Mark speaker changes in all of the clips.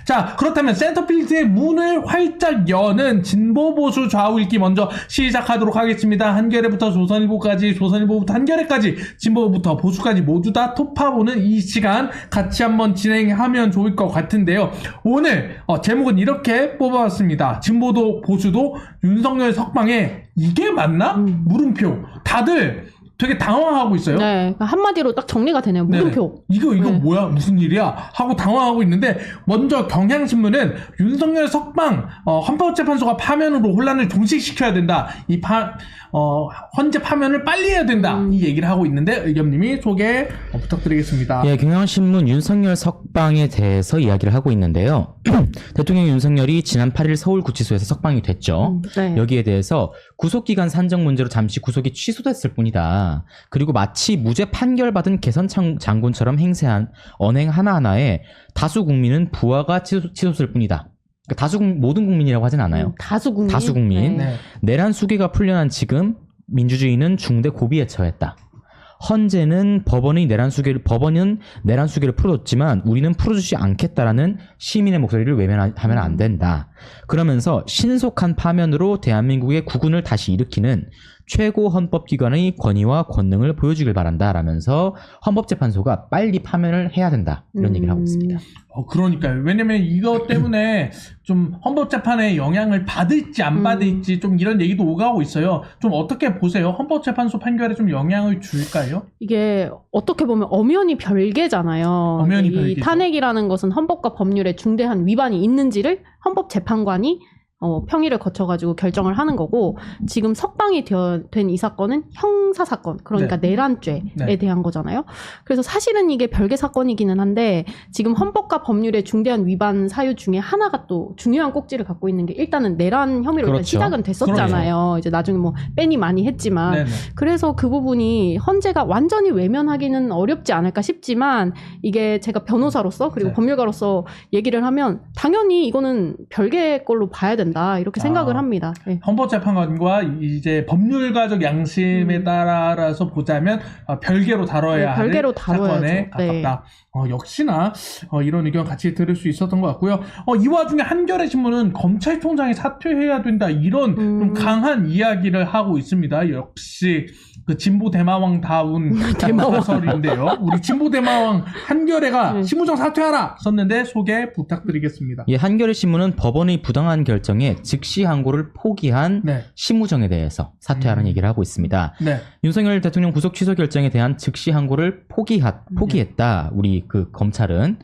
Speaker 1: 자, 그렇다면 센터필드의 문을 활짝 여는 진보 보수 좌우 읽기 먼저 시작하도록 하겠습니다. 한겨레부터 조선일보까지, 조선일보부터 한겨레까지, 진보부터 보수까지 모두 다 톱파보는 이 시간 같이 한번 진행하면 좋을 것 같은데요. 오늘 제목은 이렇게 뽑아봤습니다. 진보도 보수도 윤석열 석방에 이게 맞나? 물음표. 다들 되게 당황하고 있어요.
Speaker 2: 네, 한마디로 딱 정리가 되네요. 물음표.
Speaker 1: 이거
Speaker 2: 네.
Speaker 1: 뭐야? 무슨 일이야? 하고 당황하고 있는데 먼저 경향신문은 윤석열 석방 헌법재판소가 파면으로 혼란을 종식시켜야 된다. 헌재 파면을 빨리 해야 된다. 이 얘기를 하고 있는데 의겸님이 소개 부탁드리겠습니다.
Speaker 3: 예, 경향신문 윤석열 석방에 대해서 이야기를 하고 있는데요. 대통령 윤석열이 지난 8일 서울구치소에서 석방이 됐죠.
Speaker 2: 네.
Speaker 3: 여기에 대해서 구속기간 산정 문제로 잠시 구속이 취소됐을 뿐이다. 그리고 마치 무죄 판결받은 개선 장군처럼 행세한 언행 하나하나에 다수 국민은 부하가 치솟을 뿐이다. 그러니까 모든 국민이라고 하진 않아요.
Speaker 2: 다수 국민.
Speaker 3: 다수 국민.
Speaker 2: 네.
Speaker 3: 내란 수계가 풀려난 지금 민주주의는 중대 고비에 처했다. 헌재는 법원은 내란 수계를 풀어줬지만 우리는 풀어주지 않겠다라는 시민의 목소리를 외면하면 안 된다. 그러면서 신속한 파면으로 대한민국의 국운을 다시 일으키는 최고 헌법기관의 권위와 권능을 보여주길 바란다 라면서 헌법재판소가 빨리 파면을 해야 된다 이런 얘기를 하고 있습니다.
Speaker 1: 그러니까요. 왜냐면 이것 때문에 좀 헌법재판에 영향을 받을지 안 받을지 좀 이런 얘기도 오가고 있어요. 좀 어떻게 보세요? 헌법재판소 판결에 좀 영향을 줄까요?
Speaker 2: 이게 어떻게 보면 엄연히 별개잖아요.
Speaker 1: 엄연히
Speaker 2: 이
Speaker 1: 별개죠.
Speaker 2: 탄핵이라는 것은 헌법과 법률에 중대한 위반이 있는지를 헌법재판관이 평의를 거쳐가지고 결정을 하는 거고, 지금 석방이 된 이 사건은 형사사건, 그러니까 내란죄에 대한 거잖아요. 그래서 사실은 이게 별개 사건이기는 한데, 지금 헌법과 법률에 중대한 위반 사유 중에 하나가 또 중요한 꼭지를 갖고 있는 게 일단은 내란 혐의로 일단 시작은 됐었잖아요. 이제 나중에 뭐 빼니 많이 했지만.
Speaker 1: 네네.
Speaker 2: 그래서 그 부분이 헌재가 완전히 외면하기는 어렵지 않을까 싶지만, 이게 제가 변호사로서 그리고 법률가로서 얘기를 하면 당연히 이거는 별개 걸로 봐야 된다 이렇게 생각을 합니다. 네.
Speaker 1: 헌법재판관과 이제 법률가적 양심에 따라서 보자면 별개로 다뤄야 할 사건에 가깝다. 역시나 이런 의견 같이 들을 수 있었던 것 같고요. 이 와중에 한겨레 신문은 검찰총장이 사퇴해야 된다 이런 좀 강한 이야기를 하고 있습니다. 역시 그 진보 대마왕다운 대마설인데요. 우리 진보 대마왕 한겨레가 심우정 사퇴하라 썼는데 소개 부탁드리겠습니다.
Speaker 3: 예, 한겨레 신문은 법원의 부당한 결정에 즉시 항고를 포기한 심우정에 대해서 사퇴하라는 얘기를 하고 있습니다. 윤석열 대통령 구속 취소 결정에 대한 즉시 항고를 포기했다. 우리 그 검찰은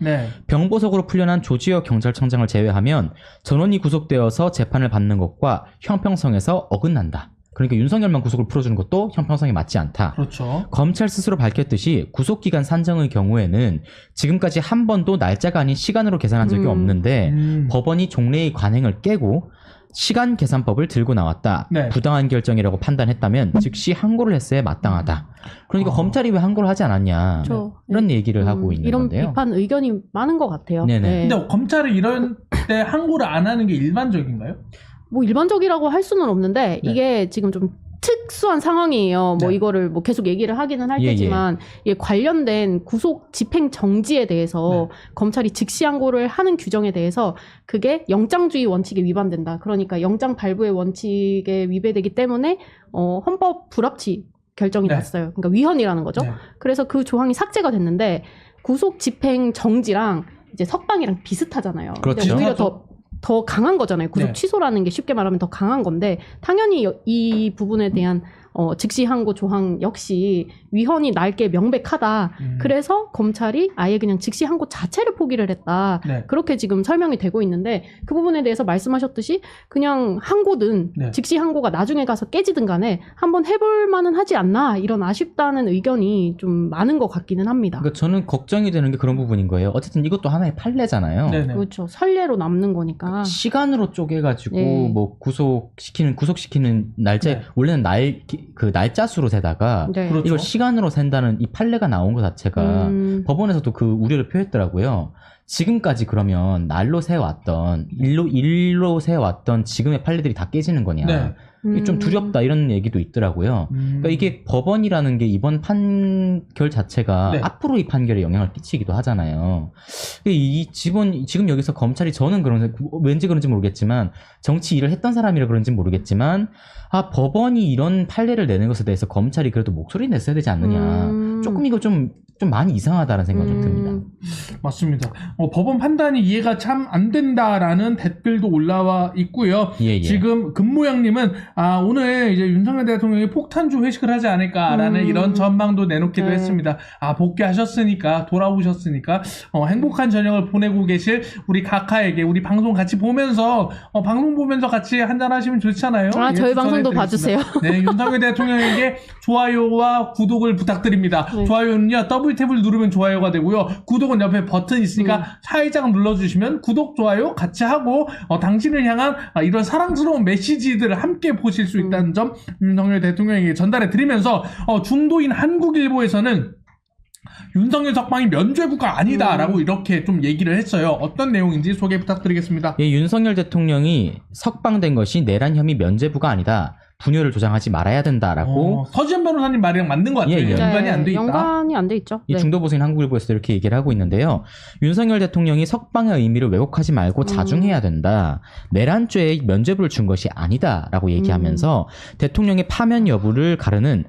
Speaker 3: 병보석으로 풀려난 조지혁 경찰청장을 제외하면 전원이 구속되어서 재판을 받는 것과 형평성에서 어긋난다. 그러니까 윤석열만 구속을 풀어주는 것도 형평성에 맞지 않다.
Speaker 1: 그렇죠.
Speaker 3: 검찰 스스로 밝혔듯이 구속기간 산정의 경우에는 지금까지 한 번도 날짜가 아닌 시간으로 계산한 적이 없는데 법원이 종래의 관행을 깨고 시간 계산법을 들고 나왔다. 부당한 결정이라고 판단했다면 즉시 항고를 했어야 마땅하다. 그러니까 검찰이 왜 항고를 하지 않았냐. 이런 얘기를 하고 있는
Speaker 2: 이런
Speaker 3: 건데요.
Speaker 2: 비판 의견이 많은 것 같아요.
Speaker 1: 근데 검찰이 이런 때 항고를 안 하는 게 일반적인가요?
Speaker 2: 뭐 일반적이라고 할 수는 없는데 이게 지금 좀 특수한 상황이에요. 뭐 이거를 뭐 계속 얘기를 하기는 할 테지만 이게 관련된 구속 집행 정지에 대해서 검찰이 즉시 항고를 하는 규정에 대해서 그게 영장주의 원칙에 위반된다. 그러니까 영장 발부의 원칙에 위배되기 때문에 헌법 불합치 결정이 났어요. 그러니까 위헌이라는 거죠. 그래서 그 조항이 삭제가 됐는데 구속 집행 정지랑 이제 석방이랑 비슷하잖아요.
Speaker 3: 그렇죠.
Speaker 2: 근데 오히려 더 강한 거잖아요. 구속 취소라는 게 쉽게 말하면 더 강한 건데 당연히 이 부분에 대한 즉시 항고 조항 역시 위헌이 날게 명백하다. 그래서 검찰이 아예 그냥 즉시 항고 자체를 포기를 했다. 그렇게 지금 설명이 되고 있는데 그 부분에 대해서 말씀하셨듯이 그냥 항고든 즉시 항고가 나중에 가서 깨지든 간에 한번 해볼 만은 하지 않나 이런 아쉽다는 의견이 좀 많은 것 같기는 합니다.
Speaker 3: 그러니까 저는 걱정이 되는 게 그런 부분인 거예요. 어쨌든 이것도 하나의 판례잖아요.
Speaker 2: 그렇죠. 선례로 남는 거니까.
Speaker 3: 시간으로 쪼개가지고 뭐 구속시키는 날짜 원래는 날짜 수로 세다가 이걸 시간으로 센다는 이 판례가 나온 것 자체가 법원에서도 그 우려를 표했더라고요. 지금까지 그러면 일로 세워왔던 지금의 판례들이 다 깨지는 거냐.
Speaker 1: 네.
Speaker 3: 이게 좀 두렵다 이런 얘기도 있더라고요. 그러니까 이게 법원이라는 게 이번 판결 자체가
Speaker 1: 네.
Speaker 3: 앞으로 이 판결에 영향을 끼치기도 하잖아요. 지금 여기서 검찰이 저는 왠지 그런지 모르겠지만 정치 일을 했던 사람이라 그런지 모르겠지만 법원이 이런 판례를 내는 것에 대해서 검찰이 그래도 목소리 냈어야 되지 않느냐. 조금 이거 좀 많이 이상하다는 생각이 좀 듭니다.
Speaker 1: 맞습니다. 법원 판단이 이해가 참 안 된다라는 댓글도 올라와 있고요.
Speaker 3: 예.
Speaker 1: 지금 금모양님은 오늘 이제 윤석열 대통령이 폭탄주 회식을 하지 않을까라는 이런 전망도 내놓기도
Speaker 2: 네.
Speaker 1: 했습니다. 복귀하셨으니까 돌아오셨으니까 행복한 저녁을 보내고 계실 우리 각하에게 우리 방송 같이 보면서 방송 보면서 같이 한잔 하시면 좋잖아요.
Speaker 2: 저희 방송도 봐주세요.
Speaker 1: 네, 윤석열 대통령에게 좋아요와 구독을 부탁드립니다.
Speaker 2: 네.
Speaker 1: 좋아요는요, 더블 탭을 누르면 좋아요가 되고요. 구독은 옆에 버튼 있으니까 살짝 눌러주시면 구독, 좋아요 같이 하고 당신을 향한 이런 사랑스러운 메시지들을 함께 보실 수 있다는 점 윤석열 대통령에게 전달해 드리면서 중도인 한국일보에서는 윤석열 석방이 면죄부가 아니다라고 이렇게 좀 얘기를 했어요. 어떤 내용인지 소개 부탁드리겠습니다.
Speaker 3: 예, 윤석열 대통령이 석방된 것이 내란 혐의 면죄부가 아니다. 분열을 조장하지 말아야 된다라고
Speaker 1: 서지현 변호사님 말이랑 맞는 것 같아요.
Speaker 3: 예.
Speaker 1: 연관이 안 돼 있다.
Speaker 2: 연관이 안 돼 있죠.
Speaker 3: 이
Speaker 2: 네.
Speaker 3: 중도보수인 한국일보에서 이렇게 얘기를 하고 있는데요. 윤석열 대통령이 석방의 의미를 왜곡하지 말고 자중해야 된다. 내란죄에 면죄부를 준 것이 아니다라고 얘기하면서 대통령의 파면 여부를 가르는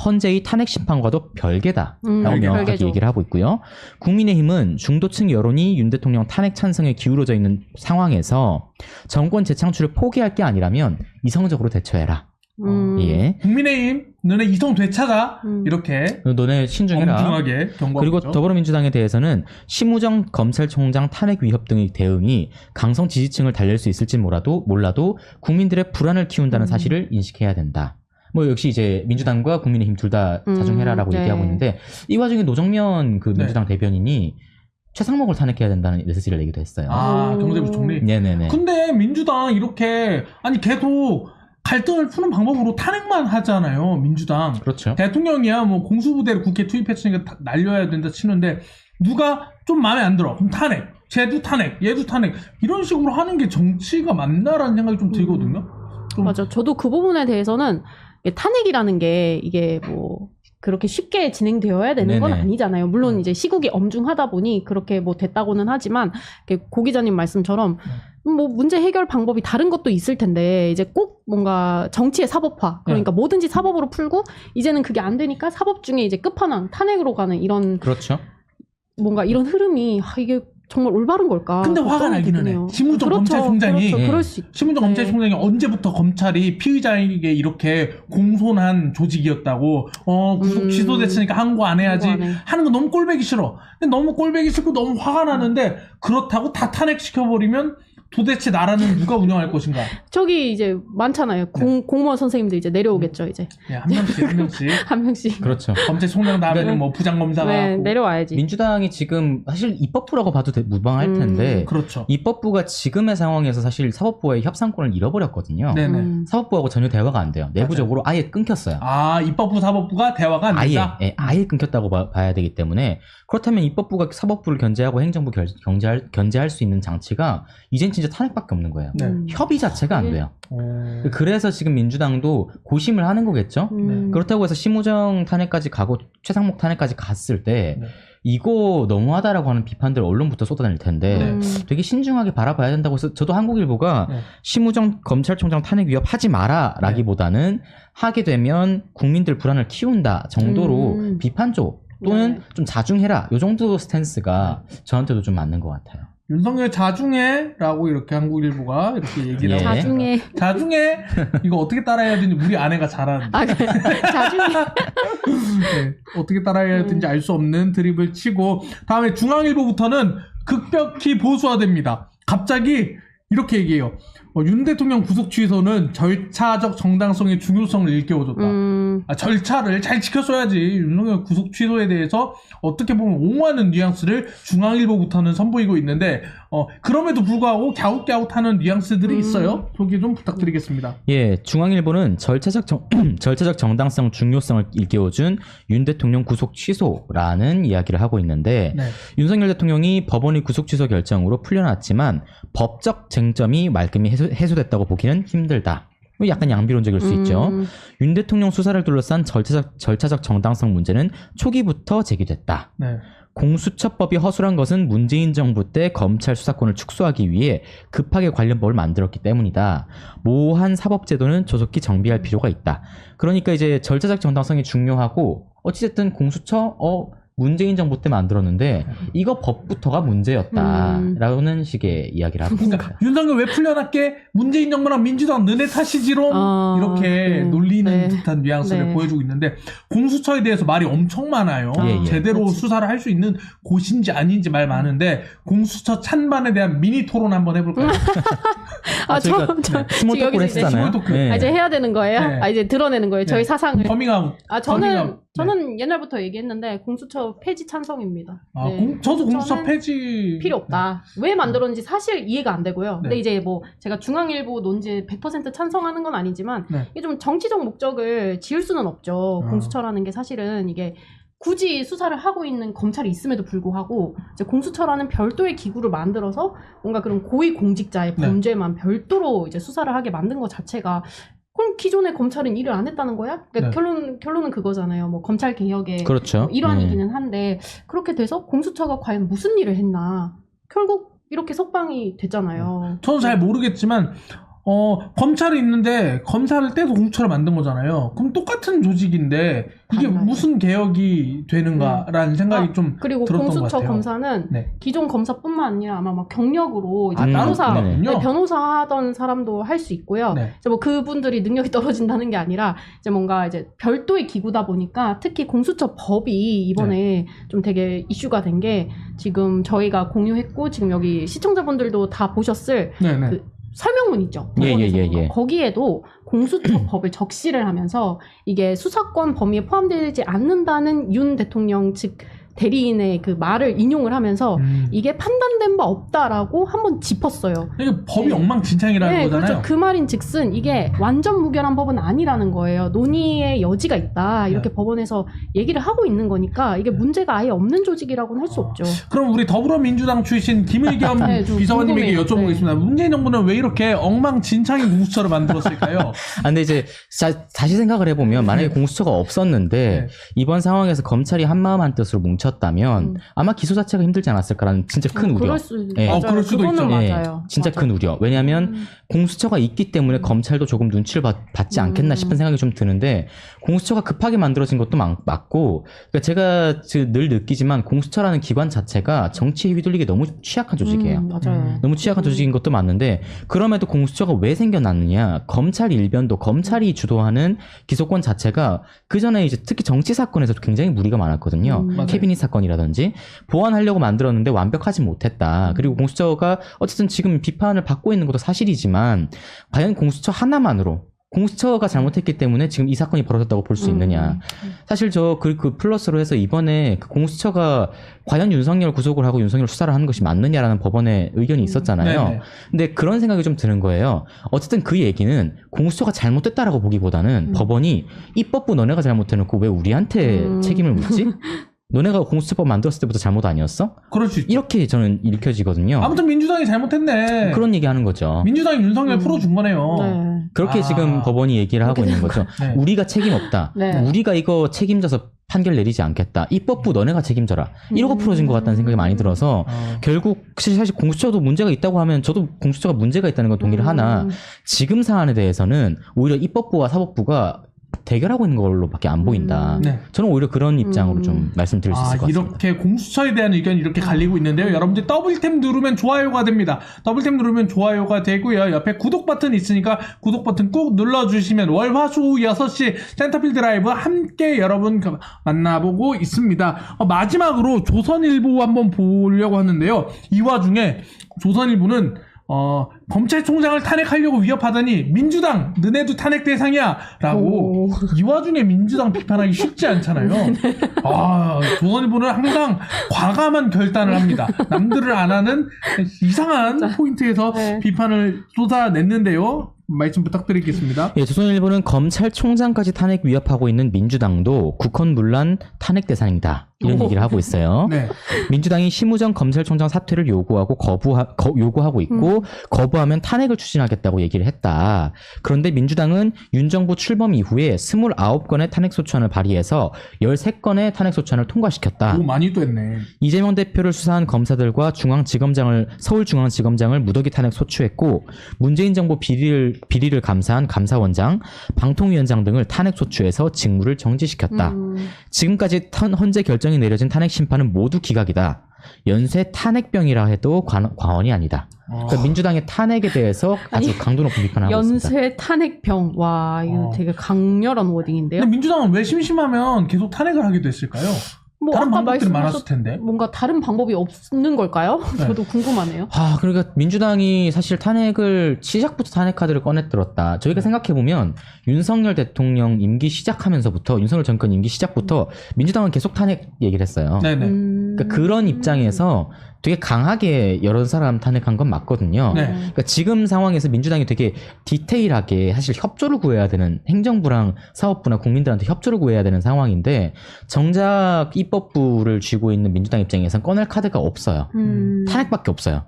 Speaker 3: 헌재의 탄핵 심판과도 별개다라고 명확하게
Speaker 2: 별개죠.
Speaker 3: 얘기를 하고 있고요. 국민의힘은 중도층 여론이 윤 대통령 탄핵 찬성에 기울어져 있는 상황에서 정권 재창출을 포기할 게 아니라면 이성적으로 대처해라. 예.
Speaker 1: 국민의힘 너네 이성 되찾아 이렇게
Speaker 3: 너네 신중해라.
Speaker 1: 엄중하게 경고하고
Speaker 3: 그리고
Speaker 1: 있죠.
Speaker 3: 더불어민주당에 대해서는 심우정 검찰총장 탄핵 위협 등의 대응이 강성 지지층을 달랠 수 있을지 몰라도 국민들의 불안을 키운다는 사실을 인식해야 된다. 역시 이제 민주당과 국민의힘 둘 다 자중해라라고
Speaker 2: 네.
Speaker 3: 얘기하고 있는데 이 와중에 노정면 그 민주당 대변인이 최상목을 탄핵해야 된다는 메시지를 내기도 했어요.
Speaker 1: 경제부 총리.
Speaker 3: 네네네.
Speaker 1: 근데 민주당 이렇게 계속 갈등을 푸는 방법으로 탄핵만 하잖아요. 민주당.
Speaker 3: 그렇죠.
Speaker 1: 대통령이야 공수부대를 국회에 투입했으니까 날려야 된다 치는데 누가 좀 마음에 안 들어. 그럼 탄핵. 쟤도 탄핵. 얘도 탄핵. 이런 식으로 하는 게 정치가 맞나라는 생각이 좀 들거든요.
Speaker 2: 맞아. 저도 그 부분에 대해서는 탄핵이라는 게 이게 그렇게 쉽게 진행되어야 되는 건
Speaker 3: 네네.
Speaker 2: 아니잖아요. 물론 이제 시국이 엄중하다 보니 그렇게 됐다고는 하지만 고 기자님 말씀처럼 문제 해결 방법이 다른 것도 있을 텐데 이제 꼭 뭔가 정치의 사법화 그러니까 뭐든지 사법으로 풀고 이제는 그게 안 되니까 사법 중에 이제 끝판왕 탄핵으로 가는 이런
Speaker 3: 그렇죠.
Speaker 2: 뭔가 이런 흐름이 이게 정말 올바른 걸까?
Speaker 1: 근데 화가 나기는 해. 심우정 검찰총장이
Speaker 2: 그럴 수 있죠.
Speaker 1: 심우정 검찰총장이 언제부터 검찰이 피의자에게 이렇게 공손한 조직이었다고 구속 취소됐으니까 항고 안 해야지 하는 거 너무 꼴보기 싫어. 근데 너무 꼴보기 싫고 너무 화가 나는데 그렇다고 다 탄핵시켜버리면 도대체 나라는 누가 운영할 것인가?
Speaker 2: 저기 이제 많잖아요. 공무원 선생님들 이제 내려오겠죠, 이제.
Speaker 1: 네, 한 명씩.
Speaker 2: 한 명씩.
Speaker 3: 그렇죠.
Speaker 1: 검찰총장 다음에는 부장검사가.
Speaker 2: 네, 내려와야지.
Speaker 3: 민주당이 지금 사실 입법부라고 봐도 무방할 텐데.
Speaker 1: 그렇죠.
Speaker 3: 입법부가 지금의 상황에서 사실 사법부와의 협상권을 잃어버렸거든요.
Speaker 1: 네네.
Speaker 3: 사법부하고 전혀 대화가 안 돼요. 내부적으로 아예 끊겼어요.
Speaker 1: 입법부, 사법부가 대화가 안 된다?
Speaker 3: 아예 끊겼다고 봐야 되기 때문에 그렇다면 입법부가 사법부를 견제하고 행정부 견제할 수 있는 장치가 이젠 진짜 탄핵밖에 없는 거예요.
Speaker 1: 네.
Speaker 3: 협의 자체가 안 돼요. 그래서 지금 민주당도 고심을 하는 거겠죠. 그렇다고 해서 심우정 탄핵까지 가고 최상목 탄핵까지 갔을 때 이거 너무하다라고 하는 비판들 언론부터 쏟아낼 텐데 되게 신중하게 바라봐야 된다고 해서 저도 한국일보가 심우정 검찰총장 탄핵 위협하지 마라 라기보다는 하게 되면 국민들 불안을 키운다 정도로 비판적 또는 좀 자중해라 요 정도 스탠스가 저한테도 좀 맞는 것 같아요.
Speaker 1: 윤석열 자중해라고 이렇게 한국일보가 이렇게 얘기를 하고 자중해 이거 어떻게 따라해야 되는지 우리 아내가 잘하는데
Speaker 2: 그래. 자중해
Speaker 1: 네, 어떻게 따라해야 되는지 알 수 없는 드립을 치고 다음에 중앙일보부터는 급격히 보수화됩니다. 갑자기 이렇게 얘기해요. 윤 대통령 구속 취소는 절차적 정당성의 중요성을 일깨워줬다. 절차를 잘 지켰어야지. 윤석열 구속 취소에 대해서 어떻게 보면 옹호하는 뉘앙스를 중앙일보부터는 선보이고 있는데 그럼에도 불구하고 갸웃갸웃하는 뉘앙스들이 있어요. 소개 좀 부탁드리겠습니다.
Speaker 3: 예, 중앙일보는 절차적 정당성 중요성을 일깨워준 윤 대통령 구속 취소라는 이야기를 하고 있는데
Speaker 1: 네.
Speaker 3: 윤석열 대통령이 법원의 구속 취소 결정으로 풀려났지만 법적 쟁점이 말끔히 해소됐다고 보기는 힘들다. 약간 양비론적일 수 있죠. 윤 대통령 수사를 둘러싼 절차적 정당성 문제는 초기부터 제기됐다.
Speaker 1: 네.
Speaker 3: 공수처법이 허술한 것은 문재인 정부 때 검찰 수사권을 축소하기 위해 급하게 관련 법을 만들었기 때문이다. 모호한 사법제도는 조속히 정비할 필요가 있다. 그러니까 이제 절차적 정당성이 중요하고 어찌됐든 공수처 문재인 정부 때 만들었는데 이거 법부터가 문제였다라는 식의 이야기를 하고 있습니다.
Speaker 1: 그러니까 윤석열 왜 풀려났게 문재인 정부랑 민주당 너네 탓이지롱 이렇게 놀리는 듯한 뉘앙스를 보여주고 있는데 공수처에 대해서 말이 엄청 많아요. 제대로 수사를 할 수 있는 곳인지 아닌지 말 많은데 공수처 찬반에 대한 미니 토론 한번 해볼까요?
Speaker 3: 저희가 스몰 토크를 했잖아요.
Speaker 2: 이제 해야 되는 거예요? 이제 드러내는 거예요. 저희 사상을.
Speaker 1: 커밍아웃.
Speaker 2: 저는 옛날부터 얘기했는데 공수처 폐지 찬성입니다.
Speaker 1: 저도 공수처 폐지
Speaker 2: 필요 없다. 왜 만들었는지 사실 이해가 안 되고요. 근데 이제 뭐 제가 중앙일보 논지 100% 찬성하는 건 아니지만 이게 좀 정치적 목적을 지을 수는 없죠. 공수처라는 게 사실은 이게 굳이 수사를 하고 있는 검찰이 있음에도 불구하고 이제 공수처라는 별도의 기구를 만들어서 뭔가 그런 고위 공직자의 범죄만 별도로 이제 수사를 하게 만든 것 자체가 그럼 기존의 검찰은 일을 안 했다는 거야? 그러니까 결론은 그거잖아요. 뭐 검찰 개혁의
Speaker 3: 그렇죠.
Speaker 2: 일환이기는 한데 그렇게 돼서 공수처가 과연 무슨 일을 했나? 결국 이렇게 석방이 됐잖아요.
Speaker 1: 저는 잘 모르겠지만 검찰이 있는데 검사를 떼서 공수처를 만든 거잖아요. 그럼 똑같은 조직인데 이게 무슨 개혁이 되는가라는 생각이 좀
Speaker 2: 그리고
Speaker 1: 들었던 것
Speaker 2: 공수처
Speaker 1: 같아요.
Speaker 2: 검사는 기존 검사뿐만 아니라 아마 막 경력으로 이제 변호사 하던 사람도 할 수 있고요. 이제 뭐 그분들이 능력이 떨어진다는 게 아니라 이제 뭔가 이제 별도의 기구다 보니까 특히 공수처 법이 이번에 좀 되게 이슈가 된 게 지금 저희가 공유했고 지금 여기 시청자분들도 다 보셨을 그 설명문 있죠. 거기에도 공수처 법을 적시를 하면서 이게 수사권 범위에 포함되지 않는다는 윤 대통령 즉 대리인의 그 말을 인용을 하면서 이게 판단된 바 없다라고 한번 짚었어요.
Speaker 1: 이게 법이 엉망진창이라는 거잖아요.
Speaker 2: 그렇죠. 그 말인 즉슨 이게 완전 무결한 법은 아니라는 거예요. 논의의 여지가 있다. 이렇게 법원에서 얘기를 하고 있는 거니까 이게 문제가 아예 없는 조직이라고는 할 수 없죠. 그럼
Speaker 1: 우리 더불어민주당 출신 김의겸 비서관님에게 여쭤보겠습니다. 문재인 정부는 왜 이렇게 엉망진창인 공수처를 만들었을까요?
Speaker 3: 근데 이제 다시 생각을 해보면 만약에 공수처가 없었는데 이번 상황에서 검찰이 한마음 한뜻으로 뭉쳤다면 아마 기소 자체가 힘들지 않았을까라는 진짜 큰 우려.
Speaker 1: 그럴 수도 있죠.
Speaker 2: 맞아요.
Speaker 3: 진짜 큰 우려. 왜냐하면 공수처가 있기 때문에 검찰도 조금 눈치를 받지 않겠나 싶은 생각이 좀 드는데 공수처가 급하게 만들어진 것도 맞고 그러니까 제가 늘 느끼지만 공수처라는 기관 자체가 정치에 휘둘리게 너무 취약한 조직이에요.
Speaker 2: 맞아요.
Speaker 3: 너무 취약한 조직인 것도 맞는데 그럼에도 공수처가 왜 생겨났느냐. 검찰 일변도 검찰이 주도하는 기소권 자체가 그 전에 이제 특히 정치 사건에서 굉장히 무리가 많았거든요. 캐비닛 사건이라든지 보완하려고 만들었는데 완벽하지 못했다. 그리고 공수처가 어쨌든 지금 비판을 받고 있는 것도 사실이지만 과연 공수처 하나만으로 공수처가 잘못했기 때문에 지금 이 사건이 벌어졌다고 볼 수 있느냐. 사실 그 플러스로 해서 이번에 그 공수처가 과연 윤석열 구속을 하고 윤석열 수사를 하는 것이 맞느냐라는 법원의 의견이 있었잖아요. 근데 그런 생각이 좀 드는 거예요. 어쨌든 그 얘기는 공수처가 잘못됐다라고 보기보다는 법원이 입법부 너네가 잘못해놓고 왜 우리한테 책임을 묻지? 너네가 공수처법 만들었을 때부터 잘못 아니었어?
Speaker 1: 그럴 수 있죠.
Speaker 3: 이렇게 저는 읽혀지거든요.
Speaker 1: 아무튼 민주당이 잘못했네.
Speaker 3: 그런 얘기 하는 거죠.
Speaker 1: 민주당이 윤석열 풀어준 거네요.
Speaker 3: 그렇게 지금 법원이 얘기를 하고 있는 거죠. 우리가 책임 없다. 우리가 이거 책임져서 판결 내리지 않겠다. 입법부 너네가 책임져라. 이러고 풀어진 것 같다는 생각이 많이 들어서 결국 사실 공수처도 문제가 있다고 하면 저도 공수처가 문제가 있다는 건 동의를 하나 지금 사안에 대해서는 오히려 입법부와 사법부가 대결하고 있는 걸로밖에 안 보인다. 저는 오히려 그런 입장으로 좀 말씀드릴 수 있을 것 같습니다.
Speaker 1: 이렇게 공수처에 대한 의견이 이렇게 갈리고 있는데요. 여러분들 더블탭 누르면 좋아요가 됩니다. 더블탭 누르면 좋아요가 되고요. 옆에 구독 버튼 있으니까 구독 버튼 꾹 눌러주시면 월, 화, 수 6시 센터필드 라이브 함께 여러분 만나보고 있습니다. 마지막으로 조선일보 한번 보려고 하는데요. 이 와중에 조선일보는 검찰총장을 탄핵하려고 위협하더니 민주당 너네도 탄핵 대상이야 라고 이 와중에 민주당 비판하기 쉽지 않잖아요. 조선일보는 항상 과감한 결단을 합니다. 남들을 안 하는 이상한 포인트에서
Speaker 2: 네.
Speaker 1: 비판을 쏟아냈는데요. 말씀 부탁드리겠습니다.
Speaker 3: 예, 조선일보는 검찰총장까지 탄핵 위협하고 있는 민주당도 국헌문란 탄핵 대상이다. 이런 얘기를 하고 있어요.
Speaker 1: 네.
Speaker 3: 민주당이 심우정 검찰총장 사퇴를 요구하고 요구하고 있고 거부하면 탄핵을 추진하겠다고 얘기를 했다. 그런데 민주당은 윤 정부 출범 이후에 29건의 탄핵소추안을 발의해서 13건의 탄핵소추안을 통과시켰다.
Speaker 1: 오, 많이 또 했네.
Speaker 3: 이재명 대표를 수사한 검사들과 서울중앙지검장을 무더기 탄핵 소추했고 문재인 정부 비리를 감사한 감사원장, 방통위원장 등을 탄핵 소추해서 직무를 정지시켰다. 지금까지 헌재 결정이 내려진 탄핵 심판은 모두 기각이다. 연쇄 탄핵병이라 해도 과언이 아니다. 그러니까 민주당의 탄핵에 대해서 아주 강도 높은 비판을 하고 있습니다.
Speaker 2: 연쇄 탄핵병. 와, 이거 되게 강렬한 워딩인데요.
Speaker 1: 근데 민주당은 왜 심심하면 계속 탄핵을 하게 됐을까요?
Speaker 2: 뭐
Speaker 1: 다른
Speaker 2: 아까
Speaker 1: 방법들이 많았을
Speaker 2: 말씀하셨
Speaker 1: 텐데.
Speaker 2: 뭔가 다른 방법이 없는 걸까요?
Speaker 1: 네.
Speaker 2: 저도 궁금하네요.
Speaker 3: 그러니까 민주당이 사실 시작부터 탄핵 카드를 꺼내들었다. 저희가 생각해보면 윤석열 대통령 임기 시작하면서부터 윤석열 정권 임기 시작부터 민주당은 계속 탄핵 얘기를 했어요.
Speaker 1: 네네.
Speaker 3: 그러니까 그런 입장에서 되게 강하게 여러 사람 탄핵한 건 맞거든요.
Speaker 1: 네.
Speaker 3: 그러니까 지금 상황에서 민주당이 되게 디테일하게 사실 협조를 구해야 되는 행정부랑 사업부나 국민들한테 협조를 구해야 되는 상황인데 정작 입법부를 쥐고 있는 민주당 입장에서는 꺼낼 카드가 없어요. 탄핵밖에 없어요.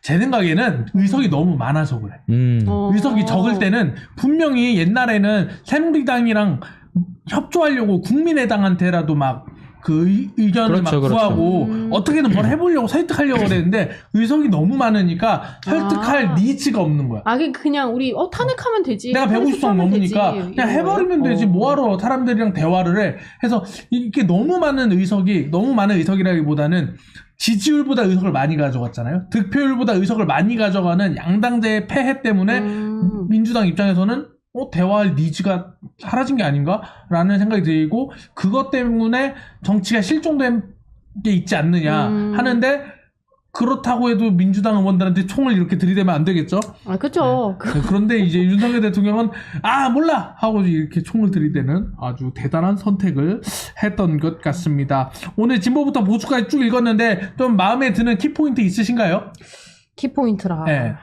Speaker 1: 제 생각에는 의석이 너무 많아서 그래. 의석이 적을 때는 분명히 옛날에는 새누리당이랑 협조하려고 국민의당한테라도 막 그 의견을
Speaker 3: 그렇죠,
Speaker 1: 막 구하고 어떻게든 뭘 해보려고 설득하려고 그랬는데 의석이 너무 많으니까 설득할 니즈가 없는 거야.
Speaker 2: 그냥 우리 탄핵하면 되지.
Speaker 1: 내가 150석 넘으니까
Speaker 2: 되지.
Speaker 1: 그냥 해버리면 되지. 뭐하러 사람들이랑 대화를 해. 해서 이게 너무 많은 의석이라기보다는 지지율보다 의석을 많이 가져갔잖아요. 득표율보다 의석을 많이 가져가는 양당제의 폐해 때문에 민주당 입장에서는 대화할 니즈가 사라진 게 아닌가? 라는 생각이 들고 그것 때문에 정치가 실종된 게 있지 않느냐 하는데 그렇다고 해도 민주당 의원들한테 총을 이렇게 들이대면 안 되겠죠?
Speaker 2: 그렇죠.
Speaker 1: 네. 그런데 이제 윤석열 대통령은 몰라! 하고 이렇게 총을 들이대는 아주 대단한 선택을 했던 것 같습니다. 오늘 진보부터 보수까지 쭉 읽었는데 좀 마음에 드는 키포인트 있으신가요?
Speaker 2: 키포인트라.
Speaker 1: 네.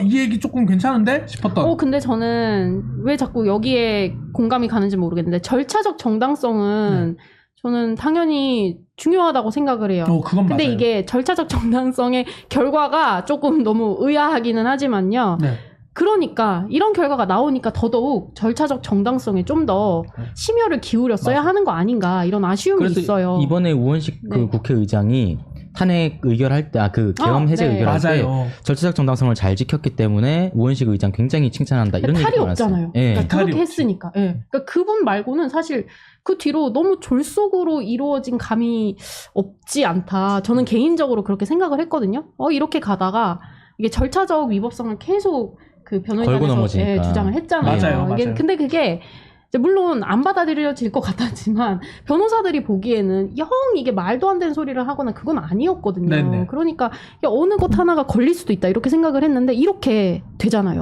Speaker 1: 이 얘기 조금 괜찮은데? 싶었던.
Speaker 2: 근데 저는 왜 자꾸 여기에 공감이 가는지 모르겠는데 절차적 정당성은 저는 당연히 중요하다고 생각을 해요.
Speaker 1: 그건
Speaker 2: 근데
Speaker 1: 맞아요.
Speaker 2: 이게 절차적 정당성의 결과가 조금 너무 의아하기는 하지만요.
Speaker 1: 네.
Speaker 2: 그러니까 이런 결과가 나오니까 더더욱 절차적 정당성에 좀 더 심혈을 기울였어야 하는 거 아닌가 이런 아쉬움이 있어요.
Speaker 3: 이번에 우원식 그 국회의장이 탄핵 의결할 때, 계엄 해제 의결할 때 절차적 정당성을 잘 지켰기 때문에 우원식 의장 굉장히 칭찬한다. 이런
Speaker 2: 탈이
Speaker 3: 얘기가
Speaker 2: 없잖아요.
Speaker 3: 많았어요.
Speaker 2: 그러니까 그렇게 했으니까. 그러니까 그분 말고는 사실 그 뒤로 너무 졸속으로 이루어진 감이 없지 않다. 저는 개인적으로 그렇게 생각을 했거든요. 이렇게 가다가 이게 절차적 위법성을 계속 그 변호인단에서 주장을 했잖아요.
Speaker 1: 맞아요.
Speaker 2: 근데 그게 물론 안 받아들여질 것 같았지만 변호사들이 보기에는 영 이게 말도 안 되는 소리를 하거나 그건 아니었거든요.
Speaker 1: 네네.
Speaker 2: 그러니까 어느 것 하나가 걸릴 수도 있다 이렇게 생각을 했는데 이렇게 되잖아요.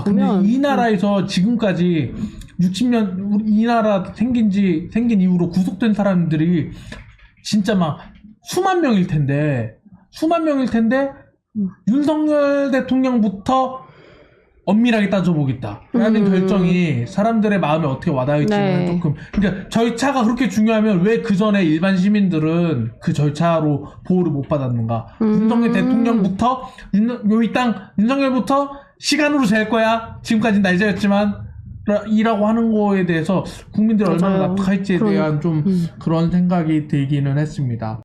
Speaker 1: 근데 이 나라에서 지금까지 60년 이 나라 생긴 이후로 구속된 사람들이 진짜 막 수만 명일 텐데 윤석열 대통령부터 엄밀하게 따져보겠다라는 결정이 사람들의 마음에 어떻게 와닿을지는 조금. 그러니까 절차가 그렇게 중요하면 왜 그 전에 일반 시민들은 그 절차로 보호를 못 받았는가? 윤석열 대통령부터 윤석열부터 시간으로 잴 거야. 지금까지는 날짜였지만 이라고 하는 거에 대해서 국민들이 얼마나 납득할지에 대한 좀 그런 생각이 들기는 했습니다.